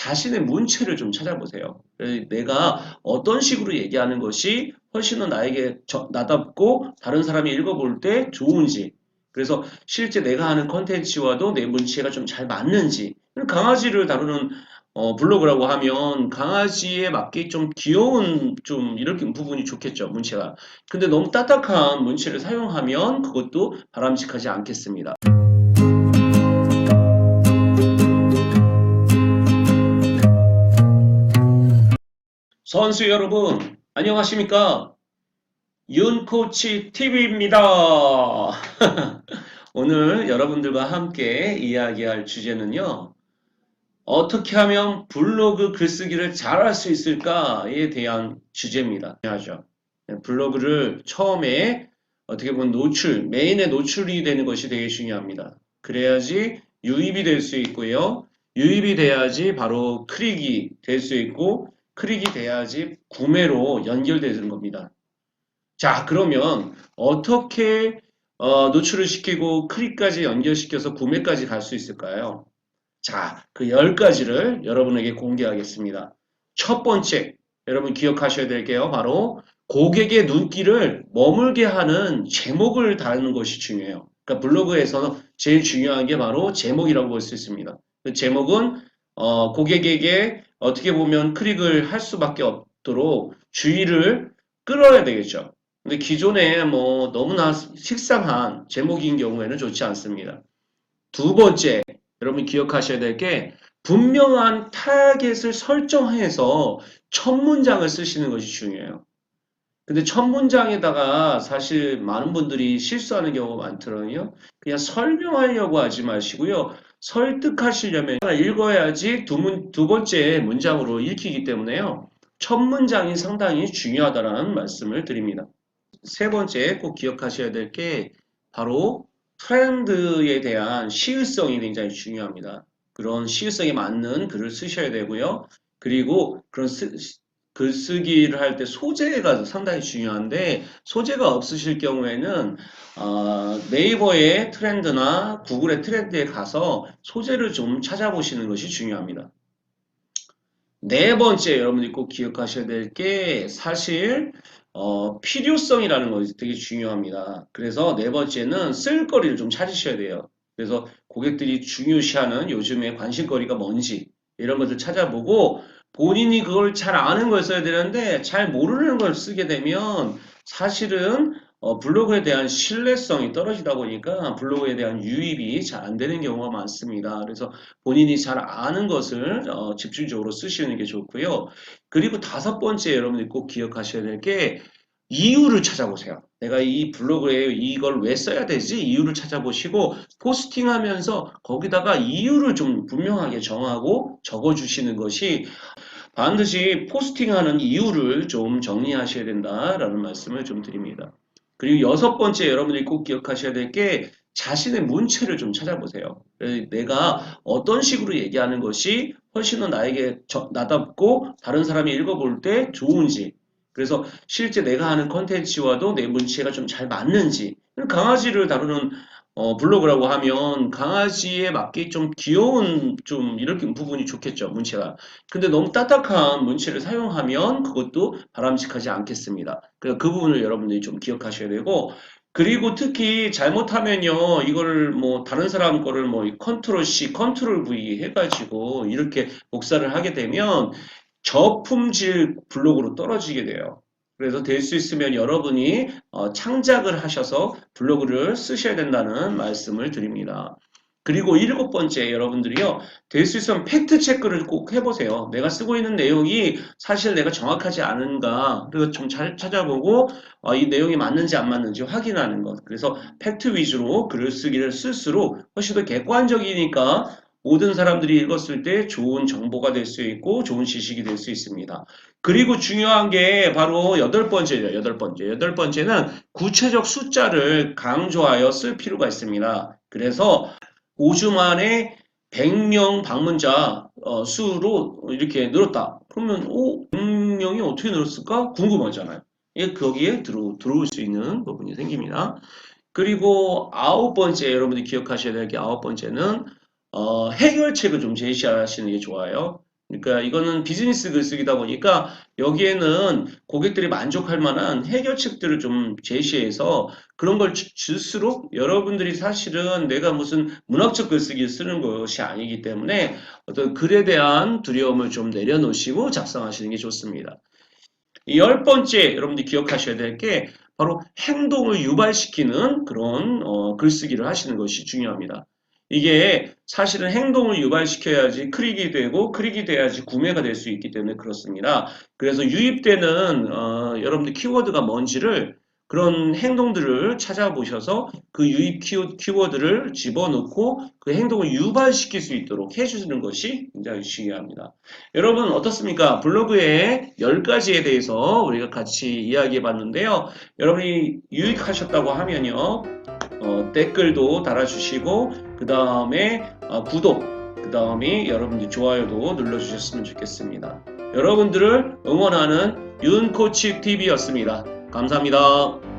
자신의 문체를 좀 찾아보세요. 내가 어떤 식으로 얘기하는 것이 훨씬 더 나에게 나답고 다른 사람이 읽어볼 때 좋은지, 그래서 실제 내가 하는 컨텐츠와도 내 문체가 좀 잘 맞는지. 강아지를 다루는 블로그라고 하면 강아지에 맞게 좀 귀여운 좀 이렇게 부분이 좋겠죠, 문체가. 근데 너무 딱딱한 문체를 사용하면 그것도 바람직하지 않겠습니다. 선수 여러분, 안녕하십니까? 윤코치 TV입니다. 오늘 여러분들과 함께 이야기할 주제는요, 어떻게 하면 블로그 글쓰기를 잘할 수 있을까에 대한 주제입니다. 중요하죠. 블로그를 처음에 어떻게 보면 메인에 노출이 되는 것이 되게 중요합니다. 그래야지 유입이 될 수 있고요. 유입이 돼야지 바로 클릭이 될 수 있고, 클릭이 돼야지 구매로 연결되는 겁니다. 자, 그러면 어떻게 노출을 시키고 클릭까지 연결시켜서 구매까지 갈 수 있을까요? 자, 그 10가지를 여러분에게 공개하겠습니다. 첫 번째, 여러분 기억하셔야 될 게요. 바로 고객의 눈길을 머물게 하는 제목을 다루는 것이 중요해요. 그러니까 블로그에서 제일 중요한 게 바로 제목이라고 볼 수 있습니다. 그 제목은 고객에게 어떻게 보면 클릭을 할 수밖에 없도록 주의를 끌어야 되겠죠. 근데 기존에 뭐 너무나 식상한 제목인 경우에는 좋지 않습니다. 두 번째, 여러분 기억하셔야 될 게 분명한 타겟을 설정해서 첫 문장을 쓰시는 것이 중요해요. 근데 첫 문장에다가 사실 많은 분들이 실수하는 경우가 많더라고요. 그냥 설명하려고 하지 마시고요. 설득하시려면 읽어야지 두 번째 문장으로 읽히기 때문에요. 첫 문장이 상당히 중요하다는 말씀을 드립니다. 세 번째 꼭 기억하셔야 될 게 바로 트렌드에 대한 시의성이 굉장히 중요합니다. 그런 시의성에 맞는 글을 쓰셔야 되고요. 그리고 그런 글쓰기를 할 때 소재가 상당히 중요한데 소재가 없으실 경우에는 네이버의 트렌드나 구글의 트렌드에 가서 소재를 좀 찾아보시는 것이 중요합니다. 네 번째 여러분들이 꼭 기억하셔야 될 게 사실 필요성이라는 것이 되게 중요합니다. 그래서 네 번째는 쓸거리를 좀 찾으셔야 돼요. 그래서 고객들이 중요시하는 요즘에 관심거리가 뭔지 이런 것을 찾아보고 본인이 그걸 잘 아는 걸 써야 되는데 잘 모르는 걸 쓰게 되면 사실은 블로그에 대한 신뢰성이 떨어지다 보니까 블로그에 대한 유입이 잘 안 되는 경우가 많습니다. 그래서 본인이 잘 아는 것을 집중적으로 쓰시는 게 좋고요. 그리고 다섯 번째 여러분들이 꼭 기억하셔야 될 게 이유를 찾아보세요. 내가 이 블로그에 이걸 왜 써야 되지? 이유를 찾아보시고 포스팅하면서 거기다가 이유를 좀 분명하게 정하고 적어주시는 것이 반드시 포스팅하는 이유를 좀 정리하셔야 된다라는 말씀을 좀 드립니다. 그리고 여섯 번째 여러분들이 꼭 기억하셔야 될 게 자신의 문체를 좀 찾아보세요. 내가 어떤 식으로 얘기하는 것이 훨씬 더 나에게 나답고 다른 사람이 읽어볼 때 좋은지, 그래서 실제 내가 하는 컨텐츠와도 내 문체가 좀 잘 맞는지. 강아지를 다루는 블로그라고 하면 강아지에 맞게 좀 귀여운 좀 이렇게 부분이 좋겠죠, 문체가. 근데 너무 딱딱한 문체를 사용하면 그것도 바람직하지 않겠습니다. 그래서 그 부분을 여러분들이 좀 기억하셔야 되고, 그리고 특히 잘못하면요, 이거를 뭐 다른 사람 거를 뭐 컨트롤 C, 컨트롤 V 해가지고 이렇게 복사를 하게 되면 저품질 블로그로 떨어지게 돼요. 그래서 될 수 있으면 여러분이 창작을 하셔서 블로그를 쓰셔야 된다는 말씀을 드립니다. 그리고 일곱 번째 여러분들이요. 될 수 있으면 팩트 체크를 꼭 해보세요. 내가 쓰고 있는 내용이 사실 내가 정확하지 않은가, 그리고 좀 잘 찾아보고 이 내용이 맞는지 안 맞는지 확인하는 것. 그래서 팩트 위주로 글을 쓰기를 쓸수록 훨씬 더 객관적이니까 모든 사람들이 읽었을 때 좋은 정보가 될 수 있고 좋은 지식이 될 수 있습니다. 그리고 중요한 게 바로 여덟 번째예요. 여덟 번째. 여덟 번째는 구체적 숫자를 강조하여 쓸 필요가 있습니다. 그래서 5주 만에 100명 방문자 수로 이렇게 늘었다. 그러면 100명이 어떻게 늘었을까? 궁금하잖아요. 예, 거기에 들어올 수 있는 부분이 생깁니다. 그리고 아홉 번째 여러분들이 기억하셔야 될 게 아홉 번째는 해결책을 좀 제시하시는 게 좋아요. 그러니까 이거는 비즈니스 글쓰기다 보니까 여기에는 고객들이 만족할 만한 해결책들을 좀 제시해서 그런 걸 줄수록 여러분들이 사실은 내가 무슨 문학적 글쓰기를 쓰는 것이 아니기 때문에 어떤 글에 대한 두려움을 좀 내려놓으시고 작성하시는 게 좋습니다. 이 열 번째 여러분들이 기억하셔야 될 게 바로 행동을 유발시키는 그런 글쓰기를 하시는 것이 중요합니다. 이게 사실은 행동을 유발시켜야지 클릭이 되고 클릭이 돼야지 구매가 될 수 있기 때문에 그렇습니다. 그래서 유입되는 여러분들 키워드가 뭔지를 그런 행동들을 찾아보셔서 그 유입 키워드를 집어넣고 그 행동을 유발시킬 수 있도록 해주는 것이 굉장히 중요합니다. 여러분 어떻습니까? 블로그의 10가지에 대해서 우리가 같이 이야기해 봤는데요. 여러분이 유익하셨다고 하면요. 댓글도 달아주시고 그 다음에 구독, 그 다음에 여러분들 좋아요도 눌러주셨으면 좋겠습니다. 여러분들을 응원하는 윤코치TV였습니다. 감사합니다.